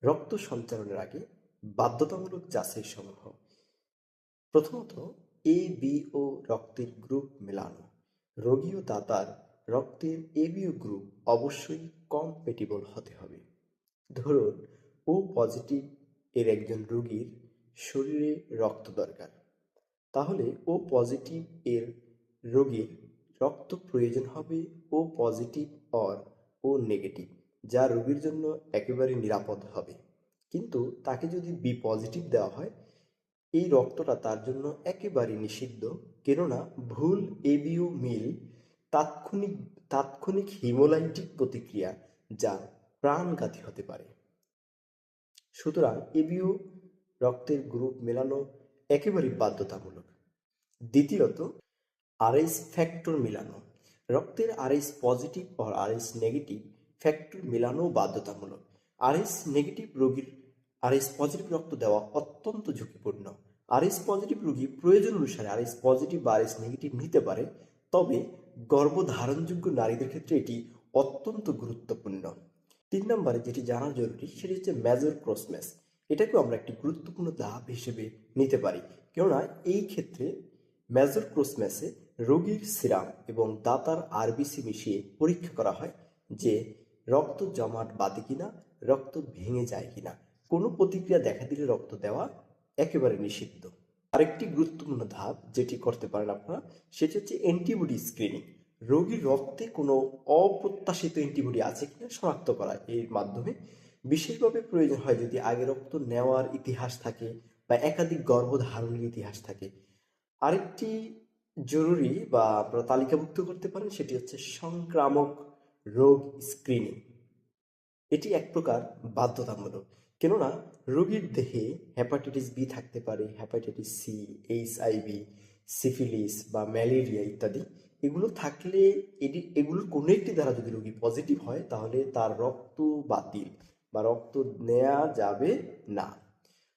রক্ত সঞ্চালনের আগে বাধ্যতামূলক যাচাই সমূহ। প্রথমত, এ বি ও রক্তের গ্রুপ মেলানো। রোগী ও দাতার রক্তের এবিও গ্রুপ অবশ্যই কম্প্যাটিবল হতে হবে। ধরুন, ও পজিটিভ এর একজন রোগীর শরীরে রক্ত দরকার, তাহলে ও পজিটিভ এর রোগীর রক্ত প্রয়োজন হবে ও পজিটিভ অর ও নেগেটিভ, যা রোগীর জন্য একেবারে নিরাপদ হবে। কিন্তু তাকে যদি বি পজিটিভ দেওয়া হয়, এই রক্তটা তার জন্য একেবারে নিষিদ্ধ, কেননা ভুল এবিও মিল তাৎক্ষণিক তাৎক্ষণিক হিমোলাইটিক প্রতিক্রিয়া, যা প্রাণঘাতী হতে পারে। সুতরাং এবিও রক্তের গ্রুপ মেলানো একেবারেই বাধ্যতামূলক। দ্বিতীয়ত, আরএস ফ্যাক্টর মেলানো। রক্তের আরএস পজিটিভ ও আরএস নেগেটিভ ফ্যাক্টর মেলানো বাধ্যতামূলক। আরএস নেগেটিভ রোগীর আরএস পজিটিভ রক্ত দেওয়া অত্যন্ত ঝুঁকিপূর্ণ। আরএস পজিটিভ রোগী প্রয়োজন অনুসারে আরএস পজিটিভ বা আরএস নেগেটিভ নিতে পারে, তবে গর্ভধারণযোগ্য নারীদের ক্ষেত্রে এটি অত্যন্ত গুরুত্বপূর্ণ। 3 নম্বরে যেটি জানা জরুরি সেটি হচ্ছে মেজর ক্রস ম্যাচ। এটাকেও আমরা একটি গুরুত্বপূর্ণ ধাপ হিসেবে নিতে পারি, কেননা এই ক্ষেত্রে মেজর ক্রস ম্যাচে রোগীর সিরাম এবং দাতার আরবিসি মিশিয়ে পরীক্ষা করা হয় যে রক্ত জমাট বাঁধে কিনা, রক্ত ভেঙে যায় কিনা। কোনো প্রতিক্রিয়া দেখা দিলে রক্ত দেওয়া একেবারে নিষিদ্ধ। আরেকটি গুরুত্বপূর্ণ ধাপ যেটি করতে পারেন আপনারা, সেটি হচ্ছে অ্যান্টিবডি স্ক্রিনিং। রোগীর রক্তে কোনো অপ্রত্যাশিত অ্যান্টিবডি আছে কিনা শনাক্ত করা। এর মাধ্যমে বিশেষভাবে প্রয়োজন হয় যদি আগে রক্ত নেওয়ার ইতিহাস থাকে বা একাধিক গর্ভধারণের ইতিহাস থাকে। আরেকটি জরুরি বা আপনারা তালিকাভুক্ত করতে পারেন, সেটি হচ্ছে সংক্রামক রোগ স্ক্রিনিং। এটি এক প্রকার বাধ্যতামূলক, কেননা রোগীর দেহে হেপাটাইটিস বি থাকতে পারে, হেপাটাইটিস সি, এইচআইভি, সিফিলিস বা ম্যালেরিয়া ইত্যাদি। এগুলো থাকলে এগুলোর কোনো একটি দ্বারা যদি রোগী পজিটিভ হয়, তাহলে তার রক্ত বাতিল বা রক্ত নেওয়া যাবে না।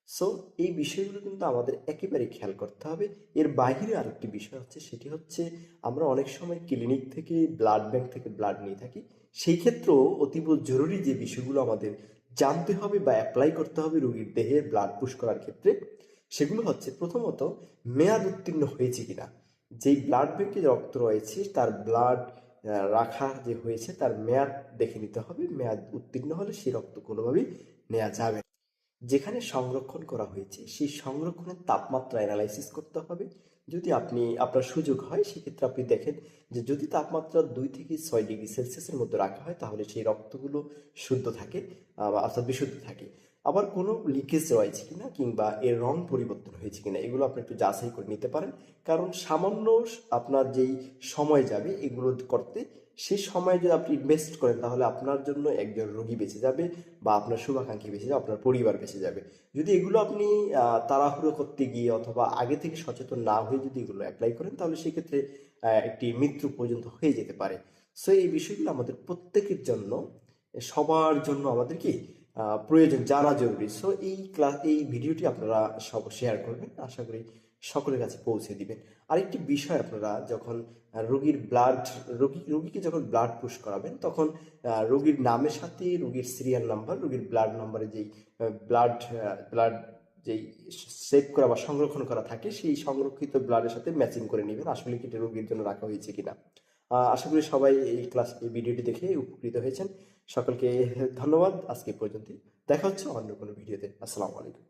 সো এই বিষয়গুলো কিন্তু আমাদের একেবারে খেয়াল করতে হবে। এর বাইরে আরেকটি বিষয় হচ্ছে, সেটি হচ্ছে আমরা অনেক সময় ক্লিনিক থেকে ব্লাড ব্যাংক থেকে ব্লাড নিয়ে থাকি। সেই ক্ষেত্রেও অতীব জরুরি যে বিষয়গুলো আমাদের জানতে হবে বা অ্যাপ্লাই করতে হবে রোগীর দেহে ব্লাড পুশ করার ক্ষেত্রে, সেগুলো হচ্ছে প্রথমত মেয়াদ উত্তীর্ণ হয়েছে কিনা। যেই ব্লাড ব্যাংকে রক্ত রয়েছে তার ব্লাড রাখা যে হয়েছে তার মেয়াদ দেখে নিতে হবে। মেয়াদ উত্তীর্ণ হলে সেই রক্ত কোনোভাবেই নেওয়া যাবে না। যেখানে সংরক্ষণ করা হয়েছে সেই সংরক্ষণের তাপমাত্রা অ্যানালাইসিস করতে হবে। যদি আপনার সুযোগ হয়, সেক্ষেত্রে আপনি দেখেন যে যদি তাপমাত্রা 2 থেকে 6 ডিগ্রি সেলসিয়াসের মধ্যে রাখা হয়, তাহলে সেই রক্তগুলো শুদ্ধ থাকে, অর্থাৎ বিশুদ্ধ থাকে। আবার কোনো লিকেজ রয়েছে কিনা কিংবা এর রং পরিবর্তন হয়েছে কিনা, এগুলো আপনি একটু যাচাই করে নিতে পারেন। কারণ সামান্য আপনার যেই সময় যাবে এগুলো করতে, সেই সময় যদি আপনি ইনভেস্ট করেন, তাহলে আপনার জন্য একজন রোগী বেঁচে যাবে বা আপনার শুভাকাঙ্ক্ষী বেঁচে যাবে, আপনার পরিবার বেঁচে যাবে। যদি এগুলো আপনি তাড়াহুড়ো করতে গিয়ে অথবা আগে থেকে সচেতন না হয়ে যদি এগুলো অ্যাপ্লাই করেন, তাহলে সেক্ষেত্রে একটি মৃত্যু পর্যন্ত হয়ে যেতে পারে। সো এই বিষয়গুলো আমাদের প্রত্যেকের জন্য, সবার জন্য আমাদের কি প্রয়োজন, জানা জরুরি। সো এই ভিডিওটি আপনারা সব শেয়ার করবেন, আশা করি সকলের কাছে পৌঁছে দিবেন। আরেকটি বিষয়, আপনারা যখন রোগীকে যখন ব্লাড পুশ করাবেন, তখন রোগীর নামের সাথে রোগীর সিরিয়াল নাম্বার, রোগীর ব্লাড নাম্বারে যেই ব্লাড ব্লাড যেই সেভ করা বা সংরক্ষণ করা থাকে, সেই সংরক্ষিত ব্লাডের সাথে ম্যাচিং করে নেবেন আসলে কি এটা রোগীর জন্য রাখা হয়েছে কিনা। আশা করি সবাই এই ভিডিওটি দেখে উপকৃত হয়েছেন। সকলকে ধন্যবাদ। আজকে পর্যন্ত, দেখা হচ্ছে অন্য কোনো ভিডিওতে। আসসালামু আলাইকুম।